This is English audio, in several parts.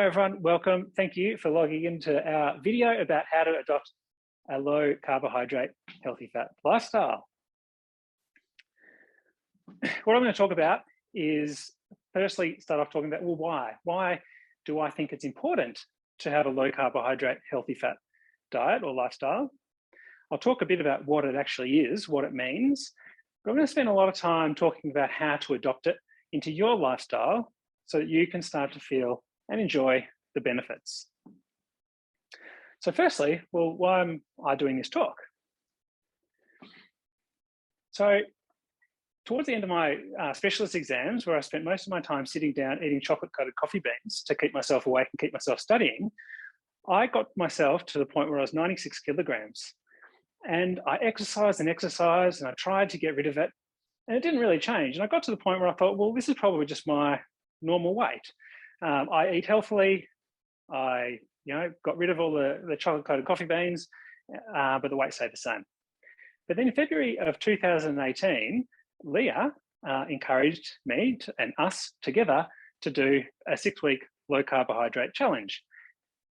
Hi everyone, welcome. Thank you for logging into our video about how to adopt a low carbohydrate, healthy fat lifestyle. What I'm going to talk about is firstly start off talking about, well, why? Why do I think it's important to have a low carbohydrate, healthy fat diet or lifestyle? I'll talk a bit about what it actually is, what it means, but I'm going to spend a lot of time talking about how to adopt it into your lifestyle so that you can start to feel and enjoy the benefits. So firstly, well, why am I doing this talk? So towards the end of my specialist exams, where I spent most of my time sitting down eating chocolate-coated coffee beans to keep myself awake and keep myself studying, I got myself to the point where I was 96 kilograms. And I exercised and exercised, and I tried to get rid of it, and it didn't really change. And I got to the point where I thought, well, this is probably just my normal weight. I eat healthily. I, got rid of all the chocolate-coated coffee beans, but the weight stayed the same. But then in February of 2018, Leah encouraged me and us together to do a 6-week low carbohydrate challenge.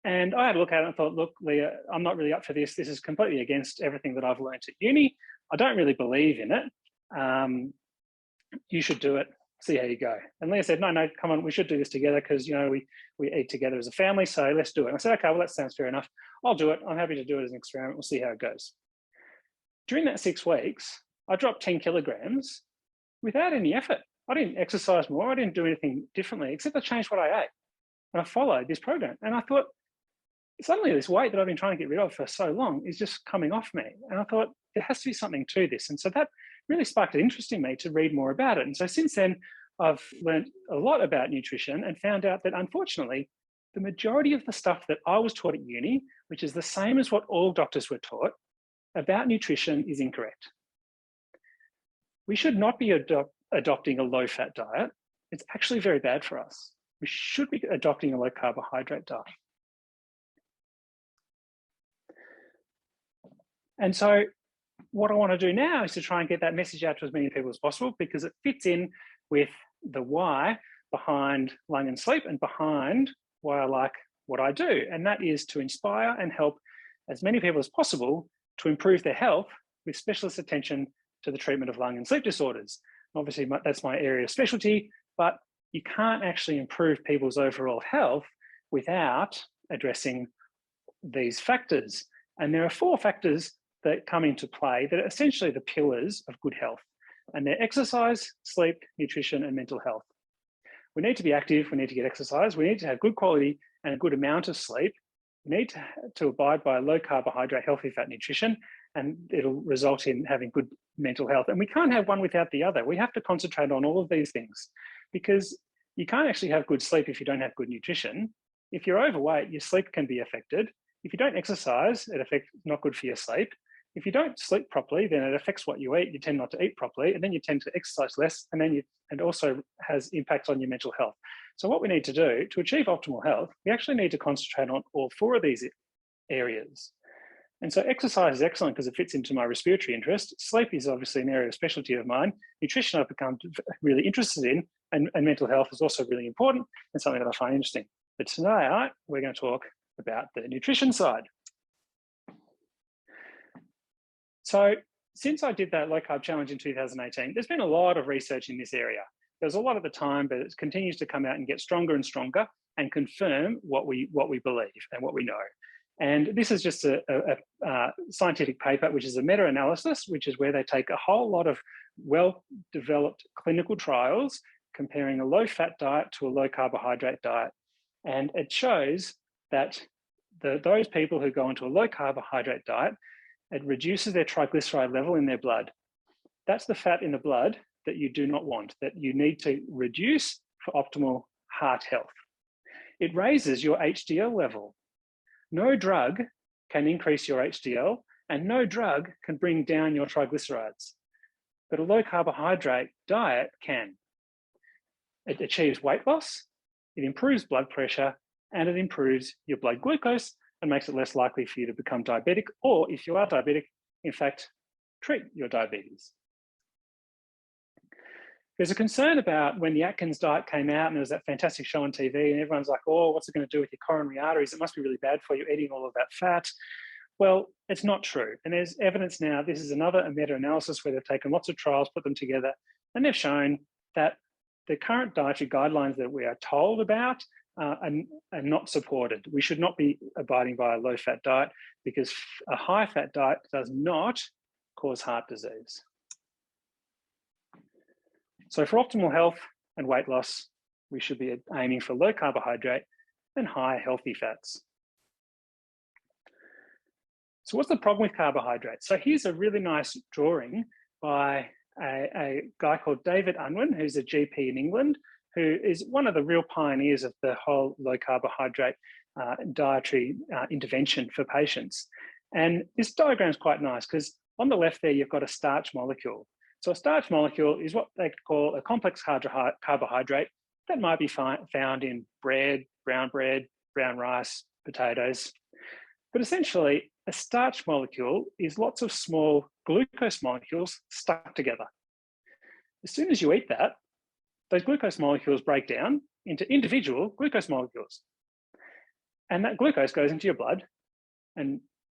And I had a look at it and thought, look, Leah, I'm not really up for this. This is completely against everything that I've learned at uni. I don't really believe in it. You should do it. See how you go. And Leah said, no, come on, we should do this together because, we eat together as a family, so let's do it. And I said, okay, well, that sounds fair enough. I'll do it. I'm happy to do it as an experiment. We'll see how it goes. During that 6 weeks, I dropped 10 kilograms without any effort. I didn't exercise more. I didn't do anything differently, except I changed what I ate. And I followed this program. And I thought, suddenly this weight that I've been trying to get rid of for so long is just coming off me. And I thought, there has to be something to this. And so that really sparked an interest in me to read more about it. And so since then, I've learned a lot about nutrition and found out that unfortunately, the majority of the stuff that I was taught at uni, which is the same as what all doctors were taught about nutrition, is incorrect. We should not be adopting a low-fat diet. It's actually very bad for us. We should be adopting a low carbohydrate diet. And so what I want to do now is to try and get that message out to as many people as possible, because it fits in with the why behind lung and sleep and behind why I like what I do. And that is to inspire and help as many people as possible to improve their health with specialist attention to the treatment of lung and sleep disorders. Obviously, that's my area of specialty, but you can't actually improve people's overall health without addressing these factors. And there are 4 factors that come into play that are essentially the pillars of good health. And they're exercise, sleep, nutrition, and mental health. We need to be active, we need to get exercise, we need to have good quality and a good amount of sleep. We need to abide by low carbohydrate, healthy fat nutrition, and it'll result in having good mental health. And we can't have one without the other. We have to concentrate on all of these things, because you can't actually have good sleep if you don't have good nutrition. If you're overweight, your sleep can be affected. If you don't exercise, it's not good for your sleep. If you don't sleep properly, then it affects what you eat. You tend not to eat properly, and then you tend to exercise less, and then it also has impacts on your mental health. So what we need to do to achieve optimal health, we actually need to concentrate on all 4 of these areas. And so exercise is excellent because it fits into my respiratory interest. Sleep is obviously an area of specialty of mine. Nutrition I've become really interested in, and mental health is also really important and something that I find interesting. But tonight, we're going to talk about the nutrition side. So since I did that low carb challenge in 2018, there's been a lot of research in this area. There was a lot at the time, but it continues to come out and get stronger and stronger and confirm what we believe and what we know. And this is just a scientific paper, which is a meta-analysis, which is where they take a whole lot of well-developed clinical trials comparing a low-fat diet to a low-carbohydrate diet. And it shows that those people who go into a low-carbohydrate diet, it reduces their triglyceride level in their blood. That's the fat in the blood that you do not want, that you need to reduce for optimal heart health. It raises your HDL level. No drug can increase your HDL, and no drug can bring down your triglycerides. But a low carbohydrate diet can. It achieves weight loss, it improves blood pressure, and it improves your blood glucose and makes it less likely for you to become diabetic, or if you are diabetic, in fact, treat your diabetes. There's a concern about when the Atkins diet came out and there was that fantastic show on TV and everyone's like, oh, what's it going to do with your coronary arteries? It must be really bad for you eating all of that fat. Well, it's not true. And there's evidence now, this is another meta-analysis where they've taken lots of trials, put them together, and they've shown that the current dietary guidelines that we are told about are not supported. We should not be abiding by a low-fat diet because a high-fat diet does not cause heart disease. So for optimal health and weight loss, we should be aiming for low carbohydrate and high healthy fats. So what's the problem with carbohydrates? So here's a really nice drawing by a guy called David Unwin, who's a GP in England, who is one of the real pioneers of the whole low carbohydrate dietary intervention for patients. And this diagram is quite nice because on the left there, you've got a starch molecule. So a starch molecule is what they call a complex carbohydrate that might be found in bread, brown rice, potatoes. But essentially, a starch molecule is lots of small glucose molecules stuck together. As soon as you eat that, those glucose molecules break down into individual glucose molecules. And that glucose goes into your blood and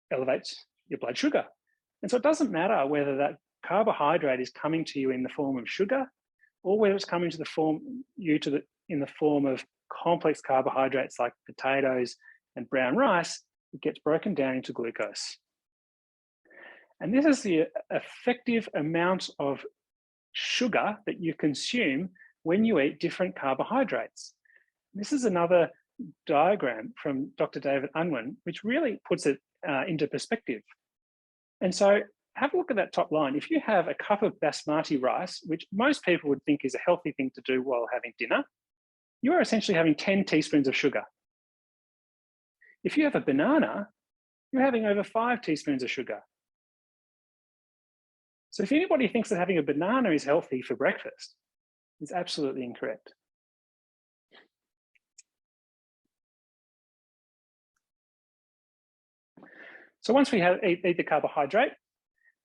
elevates your blood sugar. And so it doesn't matter whether that carbohydrate is coming to you in the form of sugar or whether it's coming to the form in the form of complex carbohydrates like potatoes and brown rice. It gets broken down into glucose. And this is the effective amount of sugar that you consume when you eat different carbohydrates. This is another diagram from Dr. David Unwin, which really puts it into perspective. And so have a look at that top line. If you have a cup of basmati rice, which most people would think is a healthy thing to do while having dinner, you are essentially having 10 teaspoons of sugar. If you have a banana, you're having over 5 teaspoons of sugar. So if anybody thinks that having a banana is healthy for breakfast, it's absolutely incorrect. So once we eat the carbohydrate,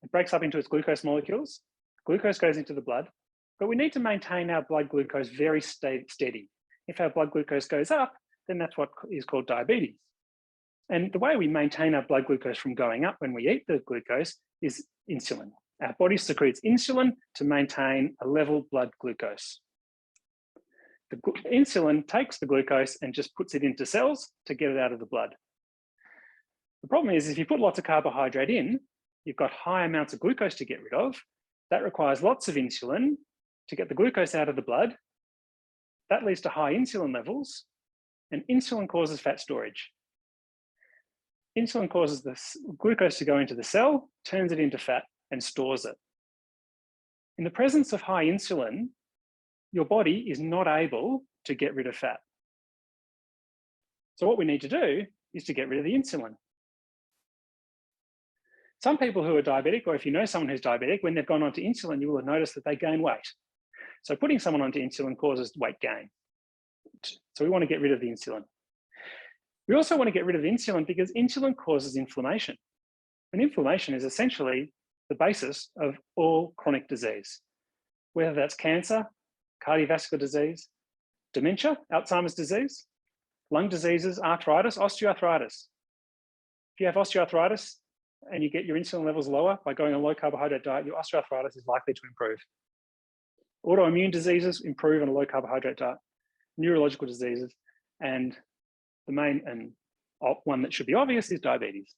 it breaks up into its glucose molecules. Glucose goes into the blood, but we need to maintain our blood glucose very steady. If our blood glucose goes up, then that's what is called diabetes. And the way we maintain our blood glucose from going up when we eat the glucose is insulin. Our body secretes insulin to maintain a level blood glucose. The insulin takes the glucose and just puts it into cells to get it out of the blood. The problem is if you put lots of carbohydrate in, you've got high amounts of glucose to get rid of. That requires lots of insulin to get the glucose out of the blood. That leads to high insulin levels, and insulin causes fat storage. Insulin causes the glucose to go into the cell, turns it into fat, and stores it. In the presence of high insulin, your body is not able to get rid of fat. So what we need to do is to get rid of the insulin. Some people who are diabetic, or if you know someone who's diabetic, when they've gone onto insulin, you will have noticed that they gain weight. So putting someone onto insulin causes weight gain. So we want to get rid of the insulin. We also want to get rid of insulin because insulin causes inflammation. And inflammation is essentially the basis of all chronic disease, whether that's cancer, cardiovascular disease, dementia, Alzheimer's disease, lung diseases, arthritis, osteoarthritis. If you have osteoarthritis and you get your insulin levels lower by going on a low carbohydrate diet, your osteoarthritis is likely to improve. Autoimmune diseases improve on a low carbohydrate diet, neurological diseases, and the main and one that should be obvious is diabetes.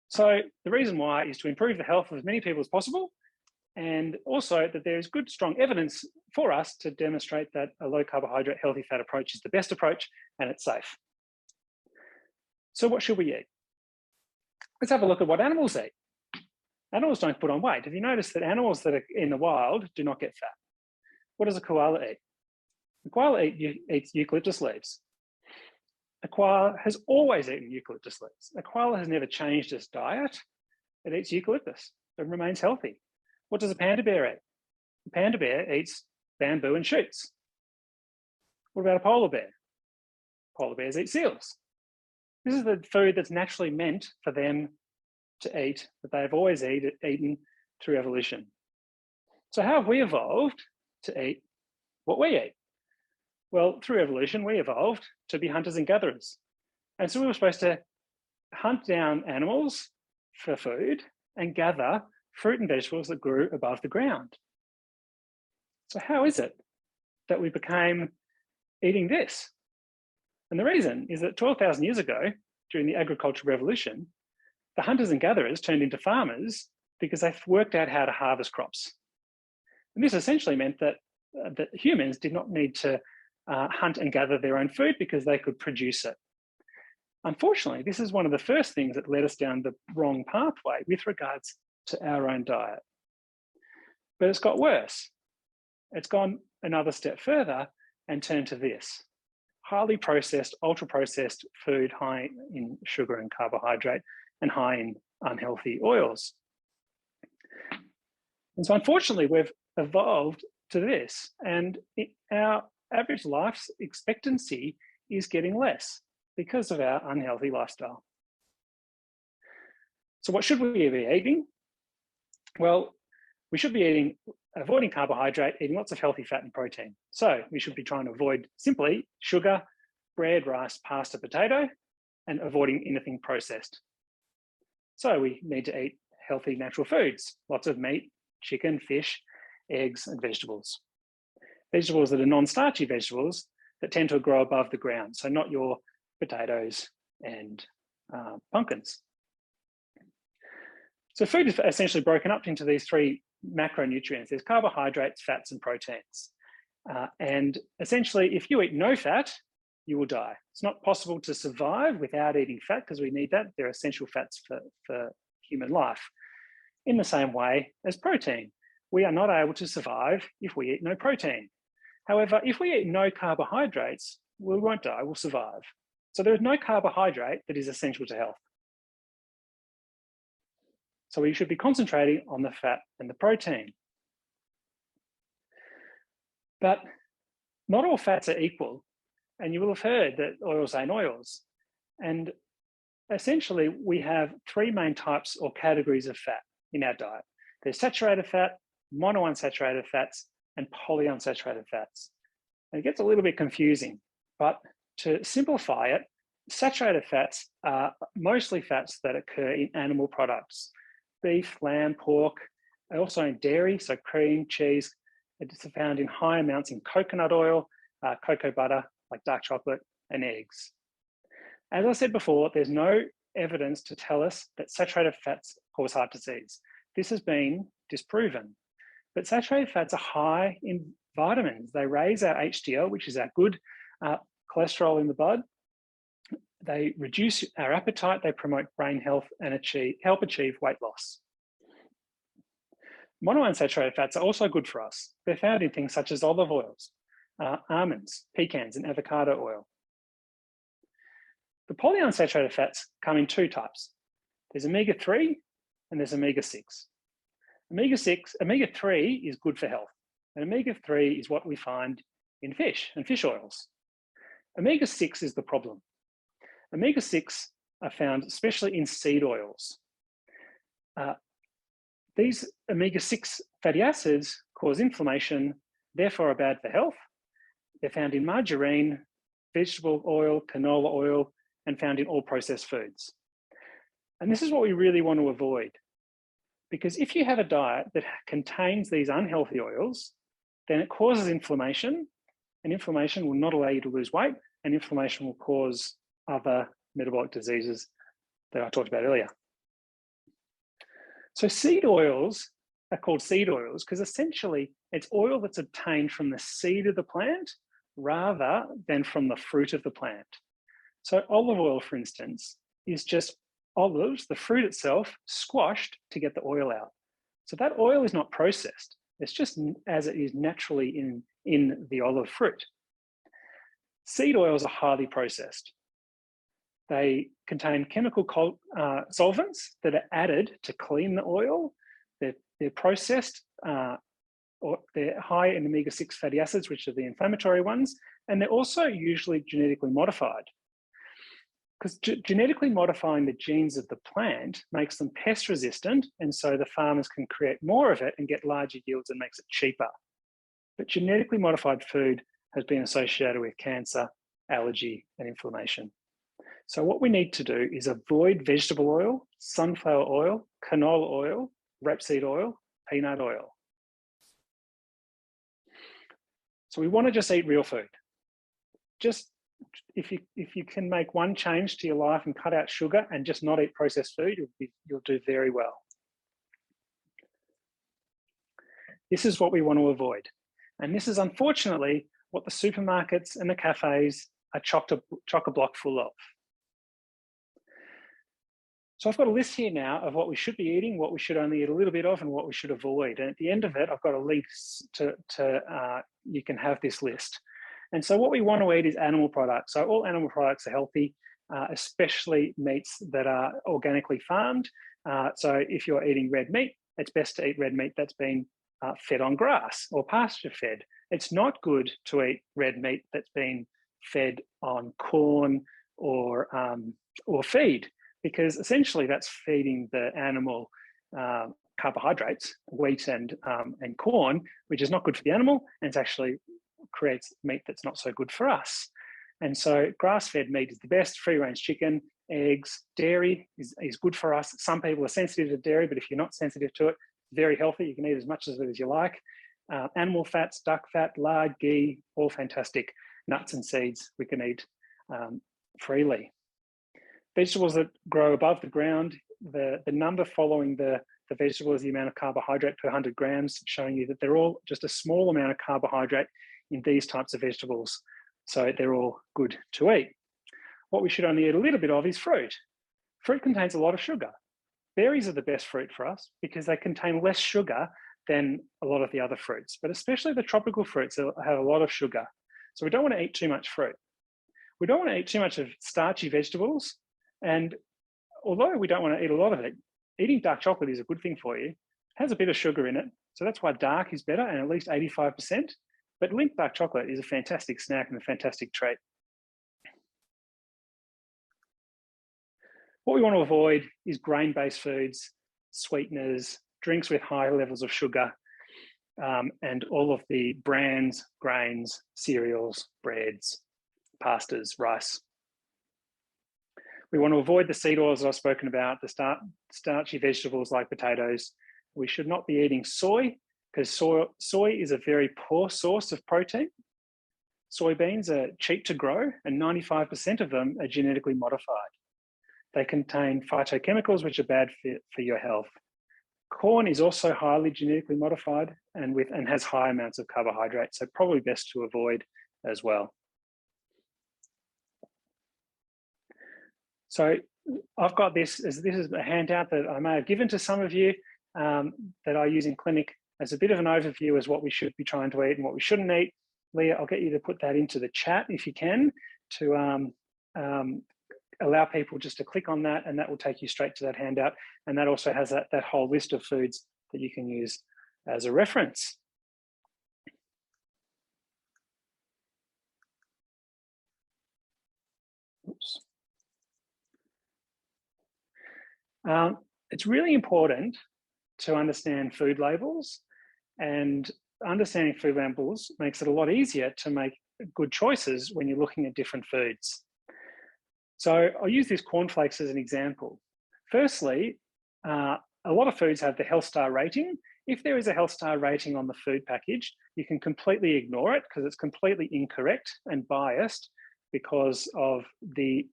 So the reason why is to improve the health of as many people as possible, and also that there is good, strong evidence for us to demonstrate that a low carbohydrate, healthy fat approach is the best approach and it's safe. So what should we eat? Let's have a look at what animals eat. Animals don't put on weight. Have you noticed that animals that are in the wild do not get fat? What does a koala eat? A koala eats eucalyptus leaves. A koala has always eaten eucalyptus leaves. A koala has never changed its diet. It eats eucalyptus. It remains healthy. What does a panda bear eat? A panda bear eats bamboo and shoots. What about a polar bear? Polar bears eat seals. This is the food that's naturally meant for them to eat, that they've always eaten through evolution. So how have we evolved to eat what we eat? Well, through evolution, we evolved to be hunters and gatherers. And so we were supposed to hunt down animals for food and gather fruit and vegetables that grew above the ground. So how is it that we became eating this? And the reason is that 12,000 years ago, during the agricultural revolution, the hunters and gatherers turned into farmers because they worked out how to harvest crops. And this essentially meant that, that humans did not need to hunt and gather their own food because they could produce it. Unfortunately, this is one of the first things that led us down the wrong pathway with regards to our own diet. But it's got worse. It's gone another step further and turned to this: highly processed, ultra-processed food high in sugar and carbohydrate and high in unhealthy oils. And so unfortunately, we've evolved to this, and our average life expectancy is getting less because of our unhealthy lifestyle. So what should we be eating? Well, we should be avoiding carbohydrate, eating lots of healthy fat and protein. So we should be trying to avoid simply sugar, bread, rice, pasta, potato, and avoiding anything processed. So we need to eat healthy natural foods, lots of meat, chicken, fish, eggs, and vegetables. Vegetables that are non-starchy vegetables that tend to grow above the ground. So not your potatoes and pumpkins. So food is essentially broken up into these three macronutrients. There's carbohydrates, fats, and proteins. And essentially, if you eat no fat, you will die. It's not possible to survive without eating fat because we need that. They're essential fats for human life. In the same way as protein, we are not able to survive if we eat no protein. However, if we eat no carbohydrates, we won't die, we'll survive. So there is no carbohydrate that is essential to health. So we should be concentrating on the fat and the protein. But not all fats are equal. And you will have heard that oils ain't oils. And essentially, we have three main types or categories of fat in our diet. There's saturated fat, monounsaturated fats, and polyunsaturated fats. And it gets a little bit confusing, but to simplify it, saturated fats are mostly fats that occur in animal products: beef, lamb, pork, also in dairy, so cream, cheese. It's found in high amounts in coconut oil, cocoa butter, like dark chocolate, and eggs. As I said before, there's no evidence to tell us that saturated fats cause heart disease. This has been disproven. But saturated fats are high in vitamins. They raise our HDL, which is our good cholesterol in the blood. They reduce our appetite, they promote brain health and help achieve weight loss. Monounsaturated fats are also good for us. They're found in things such as olive oils, almonds, pecans, and avocado oil. The polyunsaturated fats come in two types. There's omega-3 and there's omega-6. Omega-3 is good for health. And omega-3 is what we find in fish and fish oils. Omega-6 is the problem. Omega-6 are found especially in seed oils. These omega-6 fatty acids cause inflammation, therefore are bad for health. They're found in margarine, vegetable oil, canola oil, and found in all processed foods. And this is what we really want to avoid. Because if you have a diet that contains these unhealthy oils, then it causes inflammation, and inflammation will not allow you to lose weight, and inflammation will cause other metabolic diseases that I talked about earlier. So seed oils are called seed oils because essentially it's oil that's obtained from the seed of the plant rather than from the fruit of the plant. So olive oil, for instance, is just olives, the fruit itself, squashed to get the oil out. So that oil is not processed. It's just as it is naturally in the olive fruit. Seed oils are highly processed. They contain chemical solvents that are added to clean the oil. They're processed, or they're high in omega-6 fatty acids, which are the inflammatory ones, and they're also usually genetically modified. because genetically modifying the genes of the plant makes them pest resistant, and so the farmers can create more of it and get larger yields and makes it cheaper. But genetically modified food has been associated with cancer, allergy, and inflammation. So what we need to do is avoid vegetable oil, sunflower oil, canola oil, rapeseed oil, peanut oil. So we want to just eat real food. Just if you can make one change to your life and cut out sugar and just not eat processed food, you'll do very well. This is what we want to avoid. And this is unfortunately what the supermarkets and the cafes are chock-a-block full of. So I've got a list here now of what we should be eating, what we should only eat a little bit of, and what we should avoid. And at the end of it, I've got a link to you can have this list. And so what we want to eat is animal products. So all animal products are healthy, especially meats that are organically farmed. So if you're eating red meat, it's best to eat red meat that's been fed on grass or pasture fed. It's not good to eat red meat that's been fed on corn or feed, because essentially that's feeding the animal carbohydrates, wheat and corn, which is not good for the animal, and it actually creates meat that's not so good for us. And so grass-fed meat is the best. Free-range chicken, eggs, dairy is good for us. Some people are sensitive to dairy, but if you're not sensitive to it, very healthy. You can eat as much of it as you like. Animal fats, duck fat, lard, ghee, all fantastic. Nuts and seeds we can eat freely. Vegetables that grow above the ground, the number following the vegetable is the amount of carbohydrate per 100 grams, showing you that they're all just a small amount of carbohydrate in these types of vegetables. So they're all good to eat. What we should only eat a little bit of is fruit. Fruit contains a lot of sugar. Berries are the best fruit for us because they contain less sugar than a lot of the other fruits, but especially the tropical fruits have a lot of sugar. So we don't want to eat too much fruit. We don't want to eat too much of starchy vegetables. And although we don't want to eat a lot of it, eating dark chocolate is a good thing for you. It has a bit of sugar in it. So that's why dark is better, and at least 85%. But Lindt dark chocolate is a fantastic snack and a fantastic treat. What we want to avoid is grain-based foods, sweeteners, drinks with high levels of sugar, and all of the brands, grains, cereals, breads, pastas, rice. We want to avoid the seed oils that I've spoken about, the starchy vegetables like potatoes. We should not be eating soy, because soy is a very poor source of protein. Soybeans are cheap to grow, and 95% of them are genetically modified. They contain phytochemicals, which are bad for your health. Corn is also highly genetically modified and has high amounts of carbohydrates, so probably best to avoid as well. So I've got this is a handout that I may have given to some of you that I use in clinic as a bit of an overview as what we should be trying to eat and what we shouldn't eat. Leah, I'll get you to put that into the chat if you can, to allow people just to click on that, and that will take you straight to that handout. And that also has that whole list of foods that you can use as a reference. Oops. It's really important to understand food labels, and understanding food labels makes it a lot easier to make good choices when you're looking at different foods. So I'll use this cornflakes as an example. Firstly, a lot of foods have the Health Star rating. If there is a Health Star rating on the food package, you can completely ignore it because it's completely incorrect and biased because of the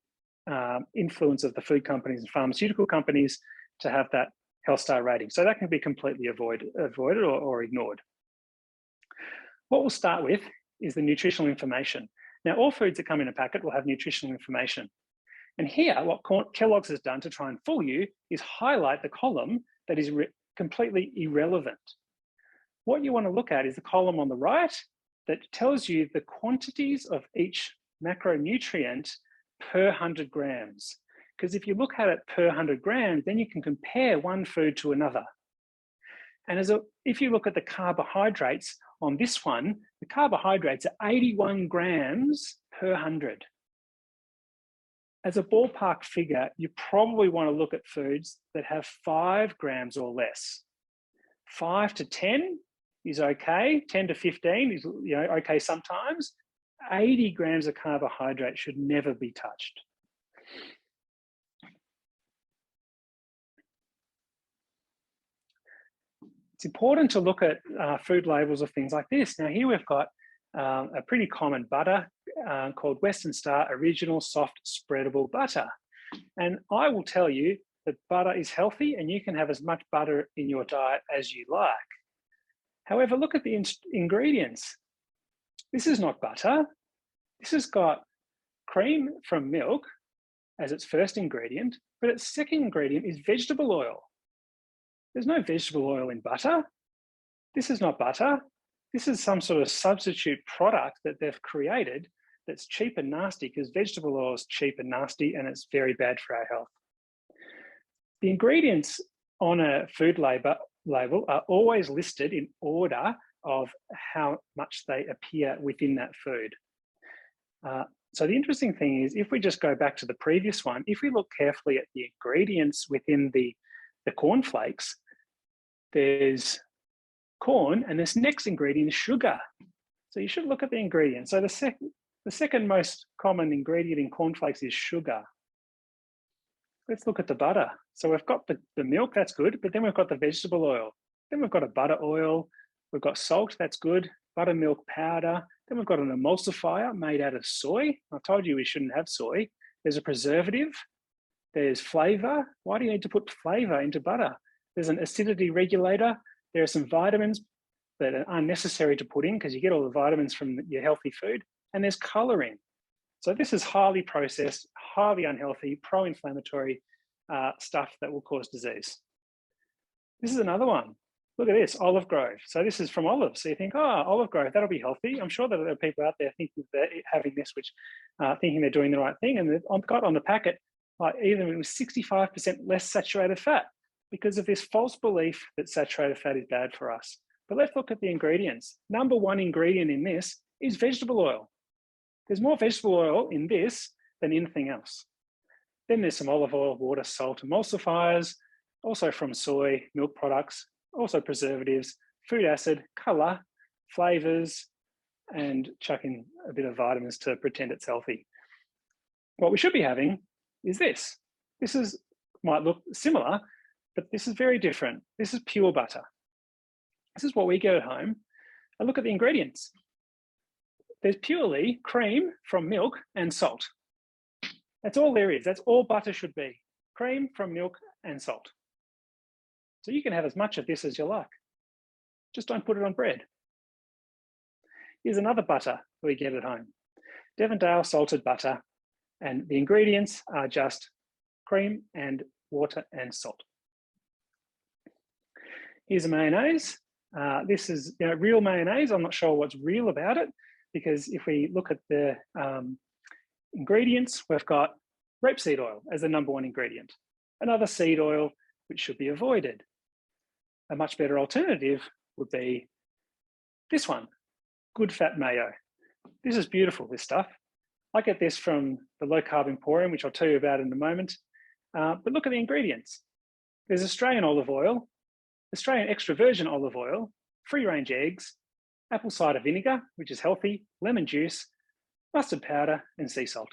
influence of the food companies and pharmaceutical companies to have that Health Star rating. So that can be completely avoided or ignored. What we'll start with is the nutritional information. Now, all foods that come in a packet will have nutritional information. And here, what Kellogg's has done to try and fool you is highlight the column that is completely irrelevant. What you want to look at is the column on the right that tells you the quantities of each macronutrient per 100 grams. Because if you look at it per 100 grams, then you can compare one food to another. And if you look at the carbohydrates on this one, the carbohydrates are 81 grams per 100. as a ballpark figure, you probably want to look at foods that have 5 grams or less. 5 to 10 is okay. 10 to 15 is okay sometimes. 80 grams of carbohydrate should never be touched. It's important to look at food labels of things like this. Now here we've got a pretty common butter called Western Star Original Soft Spreadable Butter. And I will tell you that butter is healthy and you can have as much butter in your diet as you like. However, look at the ingredients. This is not butter. This has got cream from milk as its first ingredient, but its second ingredient is vegetable oil. There's no vegetable oil in butter. This is not butter. This is some sort of substitute product that they've created that's cheap and nasty, because vegetable oil is cheap and nasty and it's very bad for our health. The ingredients on a food label are always listed in order of how much they appear within that food. So the interesting thing is, if we just go back to the previous one, if we look carefully at the ingredients within the cornflakes, there's corn and this next ingredient is sugar. So you should look at the ingredients. So the second most common ingredient in cornflakes is sugar. Let's look at the butter. So we've got the milk, that's good, but then we've got the vegetable oil. Then we've got a butter oil, we've got salt, that's good, buttermilk powder. Then we've got an emulsifier made out of soy. I told you we shouldn't have soy. There's a preservative, there's flavor. Why do you need to put flavor into butter? There's an acidity regulator. There are some vitamins that are unnecessary to put in because you get all the vitamins from your healthy food. And there's coloring. So this is highly processed, highly unhealthy, pro-inflammatory stuff that will cause disease. This is another one. Look at this, olive grove. So this is from olives. So you think, oh, olive grove, that'll be healthy. I'm sure that there are people out there thinking they're having this, which thinking they're doing the right thing. And they've got on the packet, like even it was 65% less saturated fat because of this false belief that saturated fat is bad for us. But let's look at the ingredients. Number one ingredient in this is vegetable oil. There's more vegetable oil in this than anything else. Then there's some olive oil, water, salt, emulsifiers, also from soy, milk products, also preservatives, food acid, color, flavors, and chuck in a bit of vitamins to pretend it's healthy. What we should be having is this. This might look similar, but this is very different. This is pure butter. This is what we get at home. And look at the ingredients. There's purely cream from milk and salt. That's all there is. That's all butter should be. Cream from milk and salt. So you can have as much of this as you like. Just don't put it on bread. Here's another butter we get at home. Devondale salted butter. And the ingredients are just cream and water and salt. Here's a mayonnaise. This is real mayonnaise. I'm not sure what's real about it, because if we look at the ingredients, we've got rapeseed oil as the number one ingredient. Another seed oil, which should be avoided. A much better alternative would be this one, good fat mayo. This is beautiful, this stuff. I get this from the Low Carb Emporium, which I'll tell you about in a moment. But look at the ingredients. There's Australian olive oil, Australian extra virgin olive oil, free-range eggs, apple cider vinegar, which is healthy, lemon juice, mustard powder, and sea salt,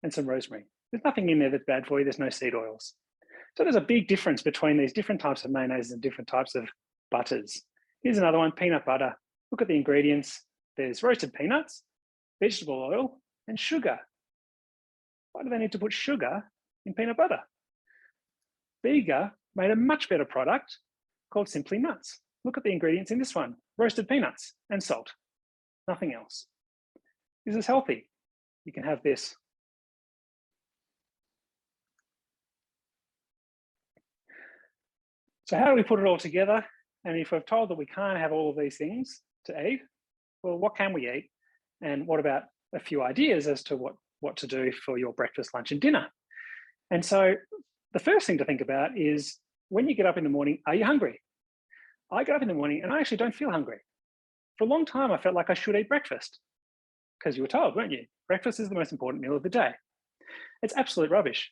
and some rosemary. There's nothing in there that's bad for you. There's no seed oils. So there's a big difference between these different types of mayonnaise and different types of butters. Here's another one, peanut butter. Look at the ingredients. There's roasted peanuts, vegetable oil, and sugar. Why do they need to put sugar in peanut butter? Bega made a much better product called Simply Nuts. Look at the ingredients in this one, roasted peanuts and salt, nothing else. This is healthy. You can have this. So how do we put it all together? And if we're told that we can't have all of these things to eat, well, what can we eat? And what about a few ideas as to what to do for your breakfast, lunch, and dinner? And so the first thing to think about is, when you get up in the morning, are you hungry? I get up in the morning and I actually don't feel hungry. For a long time, I felt like I should eat breakfast, because you were told, weren't you? Breakfast is the most important meal of the day. It's absolute rubbish.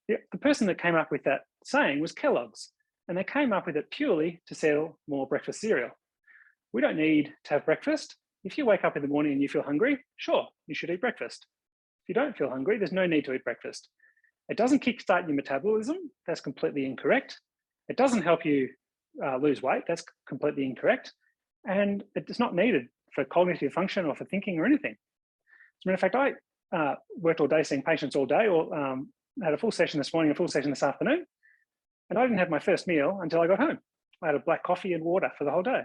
The person that came up with that saying was Kellogg's, and they came up with it purely to sell more breakfast cereal. We don't need to have breakfast. If you wake up in the morning and you feel hungry, sure, you should eat breakfast. If you don't feel hungry, there's no need to eat breakfast. It doesn't kickstart your metabolism. That's completely incorrect. It doesn't help you lose weight. That's completely incorrect. And it's not needed for cognitive function or for thinking or anything. As a matter of fact, I worked all day seeing patients all day, or had a full session this morning, a full session this afternoon, and I didn't have my first meal until I got home. I had a black coffee and water for the whole day.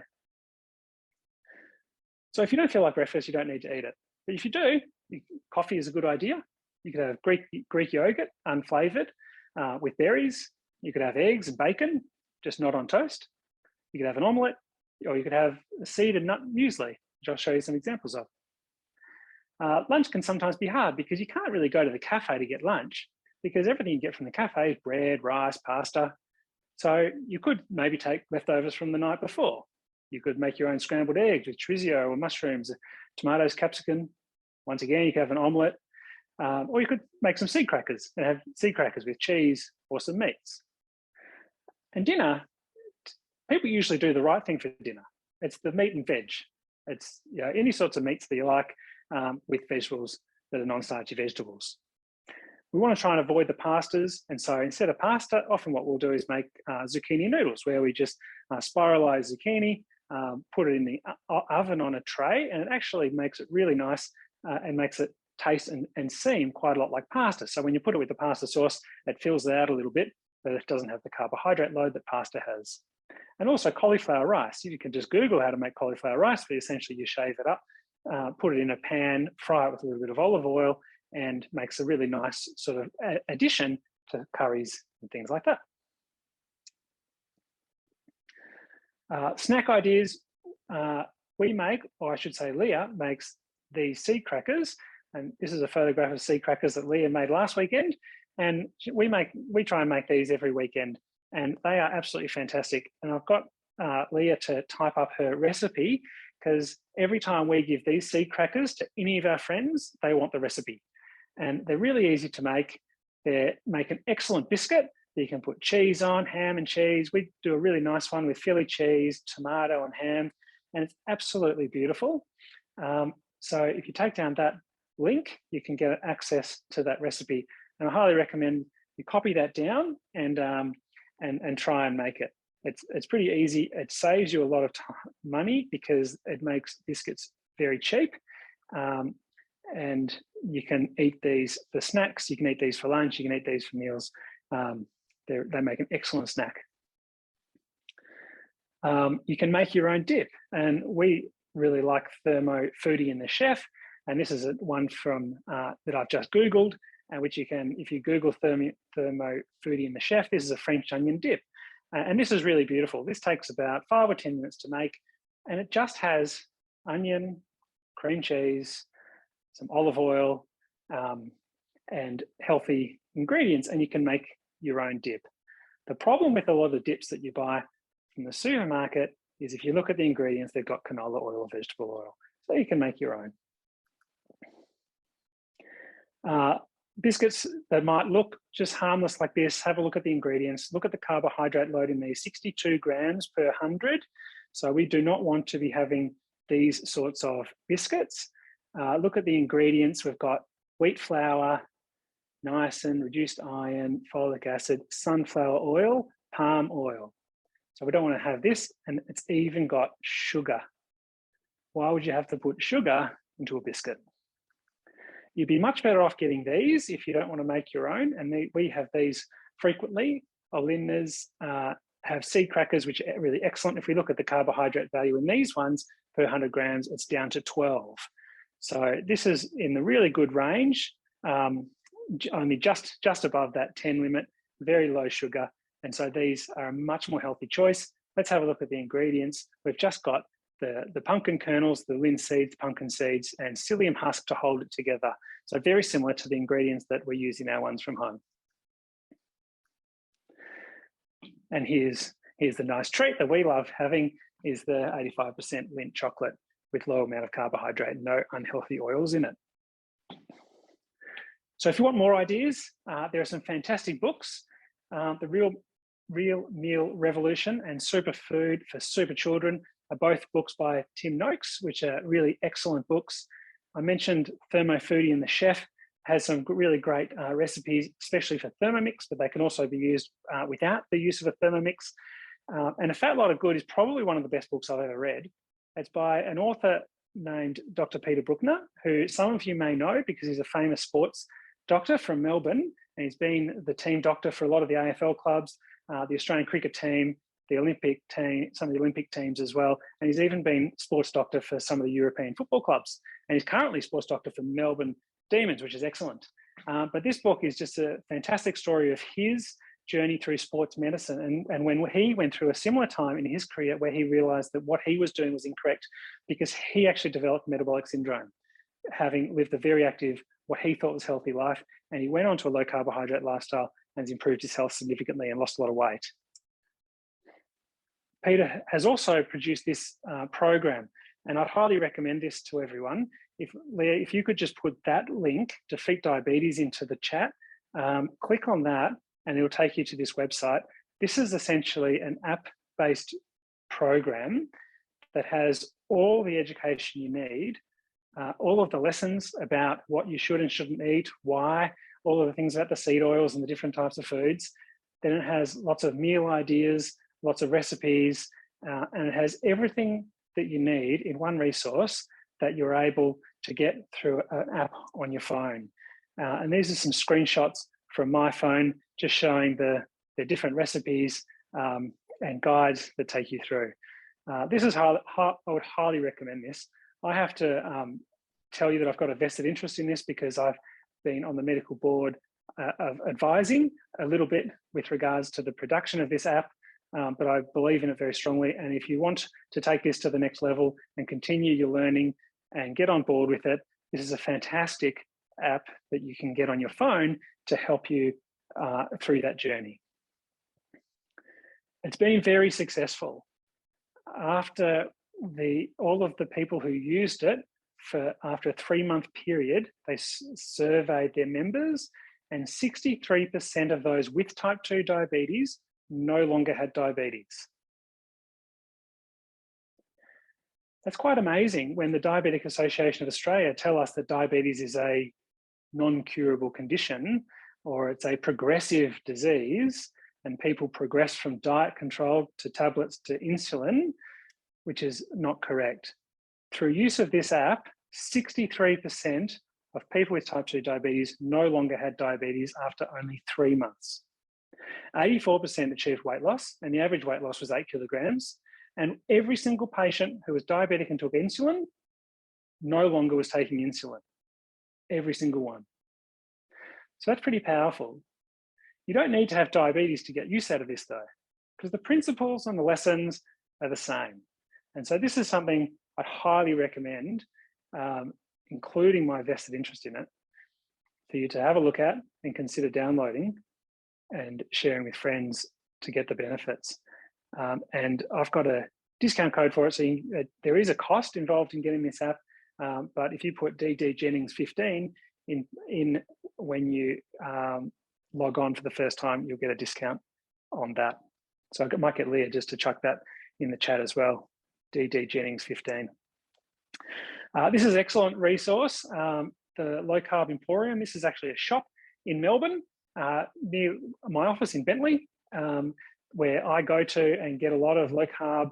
So if you don't feel like breakfast, you don't need to eat it. But if you do, coffee is a good idea. You could have Greek yogurt, unflavoured, with berries. You could have eggs and bacon, just not on toast. You could have an omelette, or you could have a seed and nut muesli, which I'll show you some examples of. Lunch can sometimes be hard because you can't really go to the cafe to get lunch, because everything you get from the cafe is bread, rice, pasta. So you could maybe take leftovers from the night before. You could make your own scrambled eggs with chorizo or mushrooms, tomatoes, capsicum. Once again, you could have an omelette, or you could make some seed crackers and have seed crackers with cheese or some meats. And dinner, people usually do the right thing for dinner. It's the meat and veg. It's any sorts of meats that you like, with vegetables that are non-starchy vegetables. We want to try and avoid the pastas, and so instead of pasta, often what we'll do is make zucchini noodles, where we just spiralize zucchini, put it in the oven on a tray, and it actually makes it really nice and makes it taste and seem quite a lot like pasta. So when you put it with the pasta sauce, it fills it out a little bit, but it doesn't have the carbohydrate load that pasta has. And also cauliflower rice. You can just Google how to make cauliflower rice, but essentially you shave it up, put it in a pan, fry it with a little bit of olive oil, and makes a really nice sort of addition to curries and things like that. Snack ideas, we make, or I should say Leah makes these seed crackers, and this is a photograph of seed crackers that Leah made last weekend, and we try and make these every weekend, and they are absolutely fantastic. And I've got Leah to type up her recipe, because every time we give these seed crackers to any of our friends, they want the recipe. And they're really easy to make. They make an excellent biscuit that you can put cheese on, ham and cheese. We do a really nice one with Philly cheese, tomato and ham, and it's absolutely beautiful. So if you take down that link, you can get access to that recipe. And I highly recommend you copy that down and try and make it. It's pretty easy. It saves you a lot of money because it makes biscuits very cheap. And you can eat these for snacks. You can eat these for lunch. You can eat these for meals. They make an excellent snack. You can make your own dip. And we really like Thermo Foodie and the Chef. And this is one from that I've just Googled, which you can, if you Google Thermo Foodie and the Chef, this is a French onion dip. And this is really beautiful. This takes about 5 or 10 minutes to make. And it just has onion, cream cheese, some olive oil, and healthy ingredients, and you can make your own dip. The problem with a lot of the dips that you buy from the supermarket is if you look at the ingredients, they've got canola oil or vegetable oil. So you can make your own. Biscuits that might look just harmless like this, have a look at the ingredients, look at the carbohydrate load in these, 62 grams per 100. So we do not want to be having these sorts of biscuits. Look at the ingredients. We've got wheat flour, niacin, reduced iron, folic acid, sunflower oil, palm oil. So we don't want to have this, and it's even got sugar. Why would you have to put sugar into a biscuit? You'd be much better off getting these if you don't want to make your own, and we have these frequently. Olindas have seed crackers, which are really excellent. If we look at the carbohydrate value in these ones, per 100 grams, it's down to 12. So this is in the really good range, only just above that 10 limit, very low sugar. And so these are a much more healthy choice. Let's have a look at the ingredients. We've just got the pumpkin kernels, the linseeds, pumpkin seeds, and psyllium husk to hold it together. So very similar to the ingredients that we use in our ones from home. And here's the nice treat that we love having is the 85% Lindt chocolate with low amount of carbohydrate, no unhealthy oils in it. So if you want more ideas, there are some fantastic books. The Real Meal Revolution and Superfood for Super Children are both books by Tim Noakes, which are really excellent books. I mentioned Thermo Foodie and the Chef has some really great recipes, especially for Thermomix, but they can also be used without the use of a Thermomix. And A Fat Lot of Good is probably one of the best books I've ever read. It's by an author named Dr. Peter Bruckner, who some of you may know because he's a famous sports doctor from Melbourne, and he's been the team doctor for a lot of the AFL clubs, the Australian cricket team, the Olympic team, some of the Olympic teams as well. And he's even been sports doctor for some of the European football clubs. And he's currently sports doctor for Melbourne Demons, which is excellent. But this book is just a fantastic story of his journey through sports medicine. And when he went through a similar time in his career where he realized that what he was doing was incorrect because he actually developed metabolic syndrome, having lived a very active, what he thought was healthy life. And he went on to a low carbohydrate lifestyle and has improved his health significantly and lost a lot of weight. Peter has also produced this program, and I'd highly recommend this to everyone. Leah, if you could just put that link, Defeat Diabetes, into the chat, click on that and it'll take you to this website. This is essentially an app-based program that has all the education you need, all of the lessons about what you should and shouldn't eat, why, all of the things about the seed oils and the different types of foods. Then it has lots of meal ideas, lots of recipes, and it has everything that you need in one resource that you're able to get through an app on your phone. And these are some screenshots from my phone just showing the different recipes and guides that take you through. This is how I would highly recommend this. I have to tell you that I've got a vested interest in this because I've been on the medical board of advising a little bit with regards to the production of this app, but I believe in it very strongly. And if you want to take this to the next level and continue your learning and get on board with it, this is a fantastic app that you can get on your phone to help you through that journey. It's been very successful. After all of the people who used it, after a 3-month period, they surveyed their members, and 63% of those with type 2 diabetes no longer had diabetes. That's quite amazing when the Diabetic Association of Australia tell us that diabetes is a non-curable condition, or it's a progressive disease, and people progress from diet control to tablets to insulin, which is not correct. Through use of this app, 63% of people with type 2 diabetes no longer had diabetes after only 3 months. 84% achieved weight loss, and the average weight loss was 8 kilograms. And every single patient who was diabetic and took insulin no longer was taking insulin. Every single one. So that's pretty powerful. You don't need to have diabetes to get use out of this though, because the principles and the lessons are the same. And so this is something I'd highly recommend, including my vested interest in it, for you to have a look at and consider downloading and sharing with friends to get the benefits. And I've got a discount code for it. So there is a cost involved in getting this app, but if you put DD Jennings 15 in when you log on for the first time, you'll get a discount on that. So I might get Leah just to chuck that in the chat as well, DD Jennings 15. This is an excellent resource, the Low Carb Emporium. This is actually a shop in Melbourne near my office in Bentley, where I go to and get a lot of low carb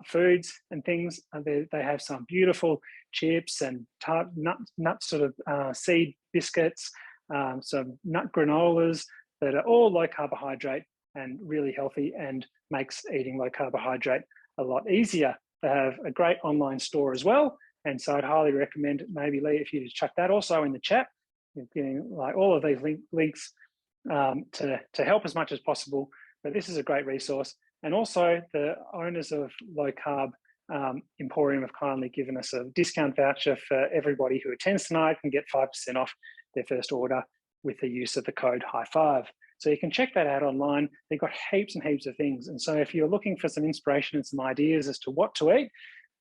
foods and things. They have some beautiful chips and nut sort of seed biscuits, some nut granolas that are all low carbohydrate and really healthy, and makes eating low carbohydrate a lot easier. They have a great online store as well. And so I'd highly recommend, maybe Lee, if you just chuck that also in the chat, getting like all of these links to help as much as possible. But this is a great resource. And also the owners of Low Carb Emporium have kindly given us a discount voucher for everybody who attends tonight and get 5% off their first order with the use of the code HIGH5. So you can check that out online. They've got heaps and heaps of things. And so if you're looking for some inspiration and some ideas as to what to eat,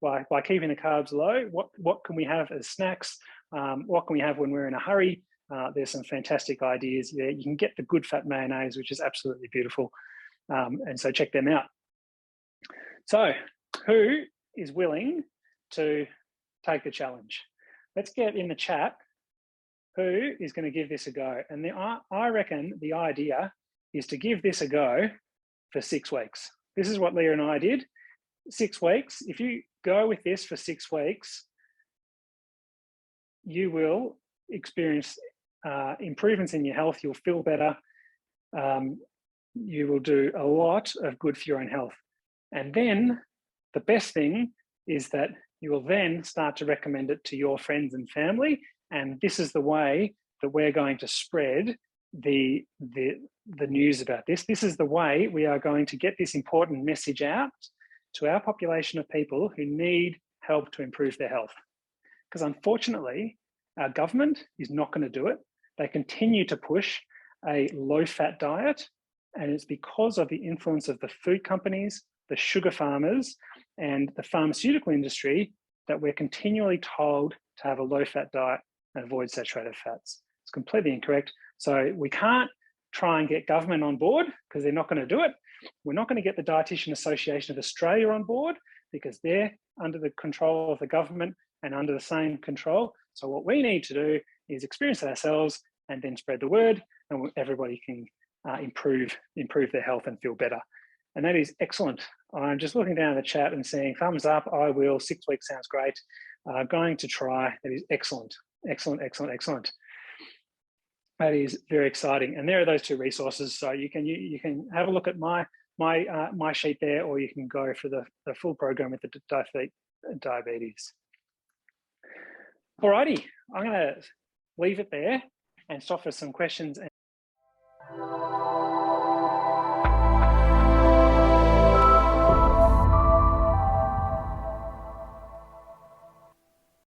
by keeping the carbs low, what can we have as snacks? What can we have when we're in a hurry? There's some fantastic ideas there. You can get the good fat mayonnaise, which is absolutely beautiful. And so check them out. So who is willing to take the challenge? Let's get in the chat who is going to give this a go. And I reckon the idea is to give this a go for 6 weeks. This is what Leah and I did. 6 weeks. If you go with this for 6 weeks, you will experience improvements in your health. You'll feel better. You will do a lot of good for your own health. And then the best thing is that you will then start to recommend it to your friends and family. And this is the way that we're going to spread the news about this. This is the way we are going to get this important message out to our population of people who need help to improve their health. Because unfortunately, our government is not going to do it. They continue to push a low-fat diet, and it's because of the influence of the food companies, the sugar farmers, and the pharmaceutical industry that we're continually told to have a low-fat diet and avoid saturated fats. It's completely incorrect. So we can't try and get government on board because they're not going to do it. We're not going to get the Dietitian Association of Australia on board because they're under the control of the government and under the same control. So what we need to do is experience it ourselves and then spread the word, and everybody can improve their health and feel better. And that is excellent. I'm just looking down the chat and saying thumbs up, I will, 6 weeks sounds great. Going to try, that is excellent, excellent, excellent, excellent. That is very exciting. And there are those 2 resources. So you can have a look at my sheet there, or you can go for the full program with the diabetes. Alrighty, I'm going to leave it there and stop for some questions.